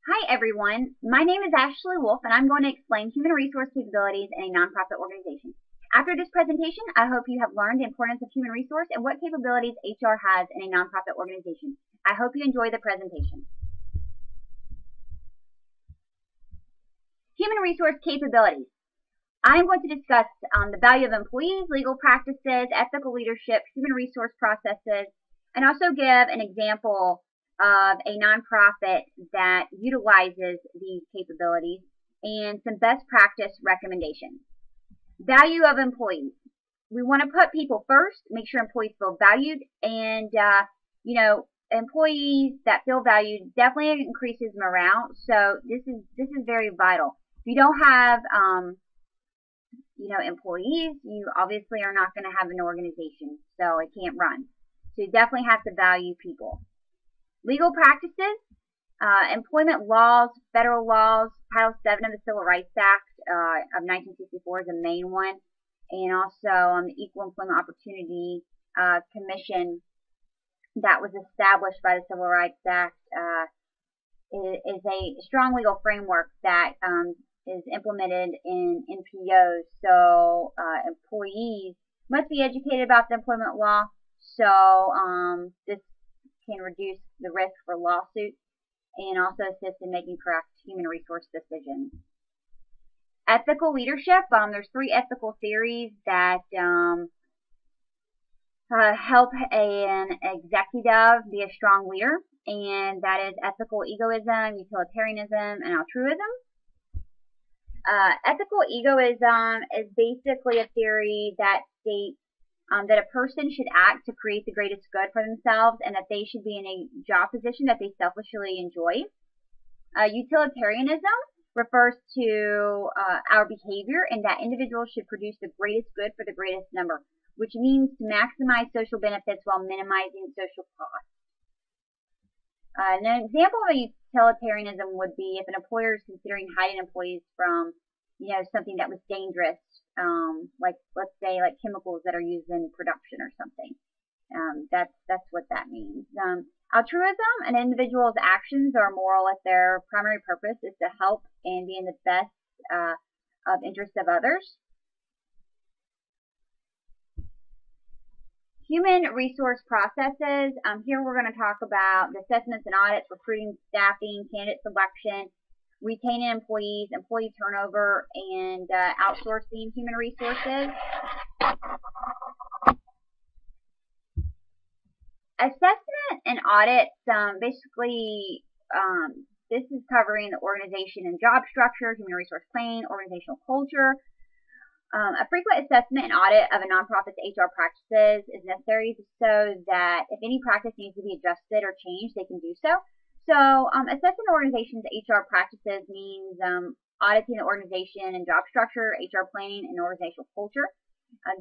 Hi everyone, my name is Ashley Wolf and I'm going to explain human resource capabilities in a nonprofit organization. After this presentation, I hope you have learned the importance of human resource and what capabilities HR has in a nonprofit organization. I hope you enjoy the presentation. Human resource capabilities. I'm going to discuss the value of employees, legal practices, ethical leadership, human resource processes, and also give an example of a nonprofit that utilizes these capabilities and some best practice recommendations. Value of employees. We want to put people first, make sure employees feel valued, and employees that feel valued definitely increases morale. So this is very vital. If you don't have employees, you obviously are not going to have an organization, so it can't run. So you definitely have to value people. Legal practices, employment laws, federal laws, Title VII of the Civil Rights Act of 1964 is the main one, and also the Equal Employment Opportunity Commission that was established by the Civil Rights Act is a strong legal framework that is implemented in NPOs. So employees must be educated about the employment law. So this can reduce the risk for lawsuits and also assist in making correct human resource decisions. Ethical leadership. There's 3 ethical theories that help an executive be a strong leader, and that is ethical egoism, utilitarianism, and altruism. Ethical egoism is basically a theory that states that a person should act to create the greatest good for themselves and that they should be in a job position that they selfishly enjoy. Utilitarianism refers to our behavior and that individuals should produce the greatest good for the greatest number, which means to maximize social benefits while minimizing social costs. An example of a utilitarianism would be if an employer is considering hiding employees from something that was dangerous, like let's say like chemicals that are used in production or something. That's what that means. Altruism, an individual's actions are moral if their primary purpose is to help and be in the best of interest of others. Human resource processes. Here we're going to talk about the assessments and audits, recruiting, staffing, candidate selection, retaining employees, employee turnover, and outsourcing human resources. Assessment and audits, basically, this is covering the organization and job structure, human resource planning, organizational culture. A frequent assessment and audit of a nonprofit's HR practices is necessary so that if any practice needs to be adjusted or changed, they can do so. So assessing the organization's HR practices means auditing the organization and job structure, HR planning, and organizational culture.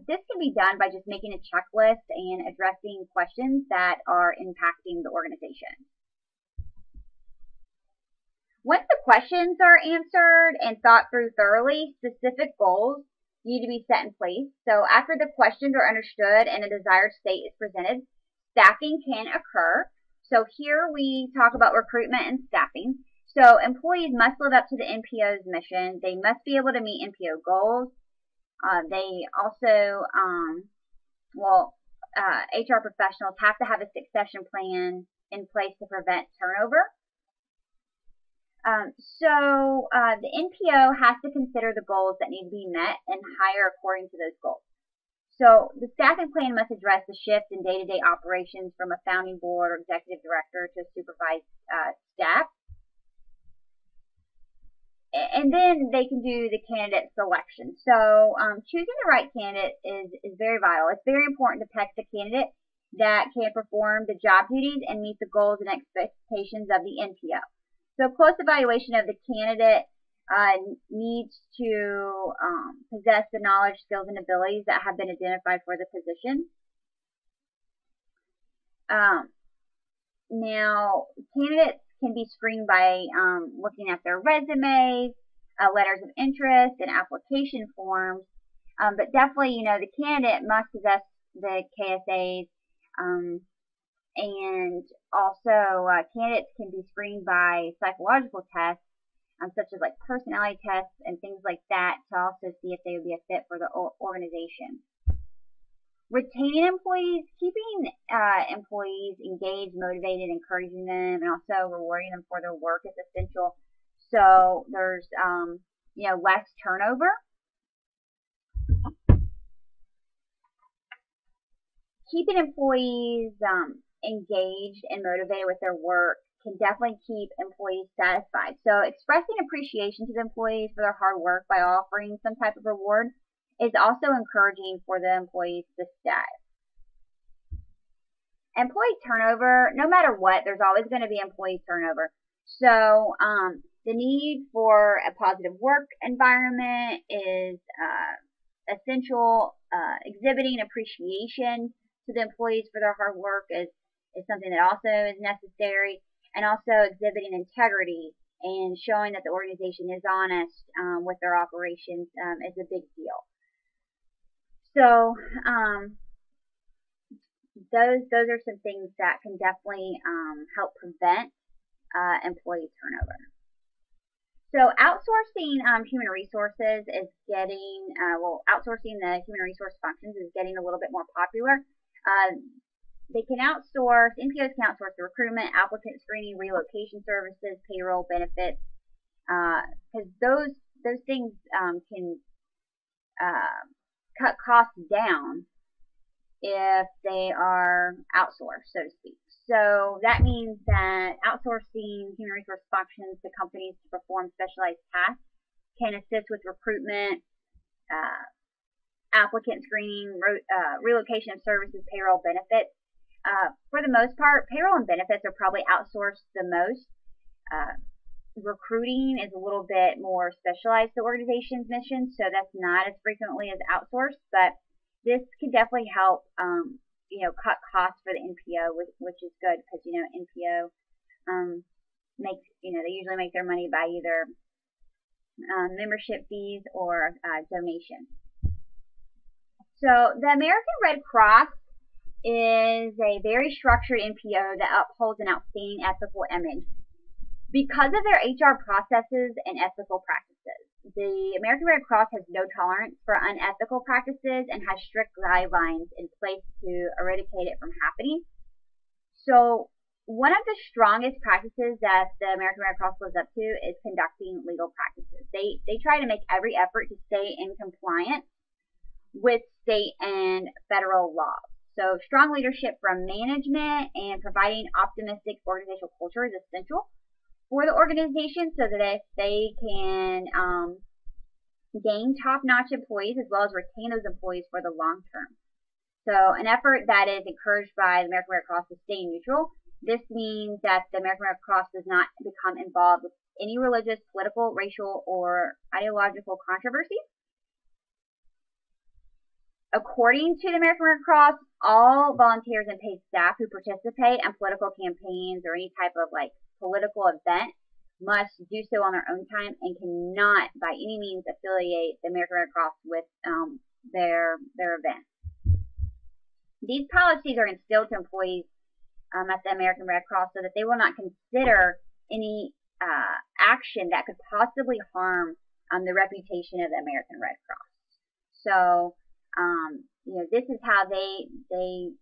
This can be done by just making a checklist and addressing questions that are impacting the organization. Once the questions are answered and thought through thoroughly, specific goals need to be set in place. So after the questions are understood and a desired state is presented, staffing can occur. So here we talk about recruitment and staffing. So employees must live up to the NPO's mission. They must be able to meet NPO goals. They also, HR professionals have to have a succession plan in place to prevent turnover. The NPO has to consider the goals that need to be met and hire according to those goals. So the staffing plan must address the shift in day-to-day operations from a founding board or executive director to supervised staff. And then they can do the candidate selection. So choosing the right candidate is very vital. It's very important to pick the candidate that can perform the job duties and meet the goals and expectations of the NPO. So close evaluation of the candidate needs to possess the knowledge, skills, and abilities that have been identified for the position. Now, candidates can be screened by looking at their resumes, letters of interest, and application forms. But definitely, the candidate must possess the KSAs and Also, candidates can be screened by psychological tests, such as like personality tests and things like that, to also see if they would be a fit for the organization. Retaining employees, keeping employees engaged, motivated, encouraging them, and also rewarding them for their work is essential. So there's less turnover. Keeping employees engaged and motivated with their work can definitely keep employees satisfied. So expressing appreciation to the employees for their hard work by offering some type of reward is also encouraging for the employees to stay. Employee turnover, no matter what, there's always going to be employee turnover. So the need for a positive work environment is essential. Exhibiting appreciation to the employees for their hard work is something that also is necessary, and also exhibiting integrity and showing that the organization is honest with their operations is a big deal. So those are some things that can definitely help prevent employee turnover. So outsourcing human resources is getting, outsourcing the human resource functions is getting a little bit more popular. They can outsource, NPOs can outsource the recruitment, applicant screening, relocation services, payroll, benefits, because those things can cut costs down if they are outsourced, so to speak. So that means that outsourcing human resource functions to companies to perform specialized tasks can assist with recruitment, applicant screening, relocation of services, payroll, benefits. For the most part, payroll and benefits are probably outsourced the most. Recruiting is a little bit more specialized to organization's mission, so that's not as frequently as outsourced, but this could definitely help, cut costs for the NPO, which is good because, NPO makes, they usually make their money by either membership fees or donations. So the American Red Cross is a very structured NPO that upholds an outstanding ethical image. Because of their HR processes and ethical practices, the American Red Cross has no tolerance for unethical practices and has strict guidelines in place to eradicate it from happening. So one of the strongest practices that the American Red Cross lives up to is conducting legal practices. They try to make every effort to stay in compliance with state and federal laws. So strong leadership from management and providing optimistic organizational culture is essential for the organization so that they can gain top-notch employees as well as retain those employees for the long term. So an effort that is encouraged by the American Red Cross is staying neutral. This means that the American Red Cross does not become involved with any religious, political, racial, or ideological controversies. According to the American Red Cross, all volunteers and paid staff who participate in political campaigns or any type of political event must do so on their own time and cannot by any means affiliate the American Red Cross with their event. These policies are instilled to employees at the American Red Cross so that they will not consider any action that could possibly harm the reputation of the American Red Cross. So this is how they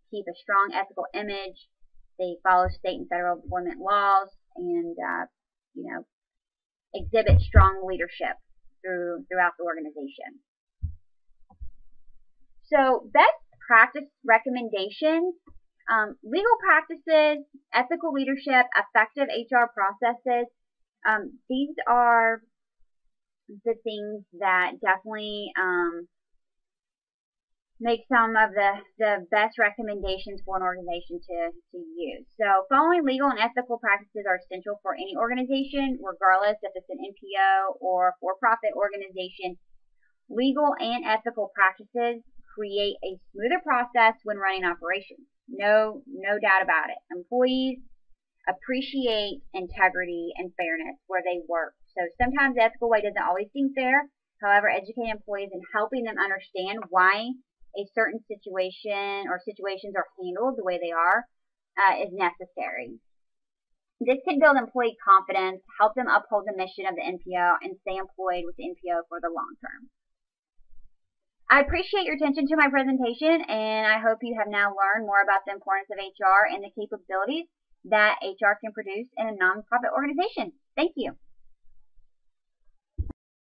keep a strong ethical image. They follow state and federal employment laws and, exhibit strong leadership throughout the organization. So best practice recommendations, legal practices, ethical leadership, effective HR processes. These are the things that definitely make some of the best recommendations for an organization to use. So following legal and ethical practices are essential for any organization, regardless if it's an NPO or for-profit organization. Legal and ethical practices create a smoother process when running operations. No doubt about it. Employees appreciate integrity and fairness where they work. So sometimes the ethical way doesn't always seem fair. However, educating employees and helping them understand why a certain situation or situations are handled the way they are is necessary. This can build employee confidence, help them uphold the mission of the NPO, and stay employed with the NPO for the long term. I appreciate your attention to my presentation, and I hope you have now learned more about the importance of HR and the capabilities that HR can produce in a nonprofit organization. Thank you.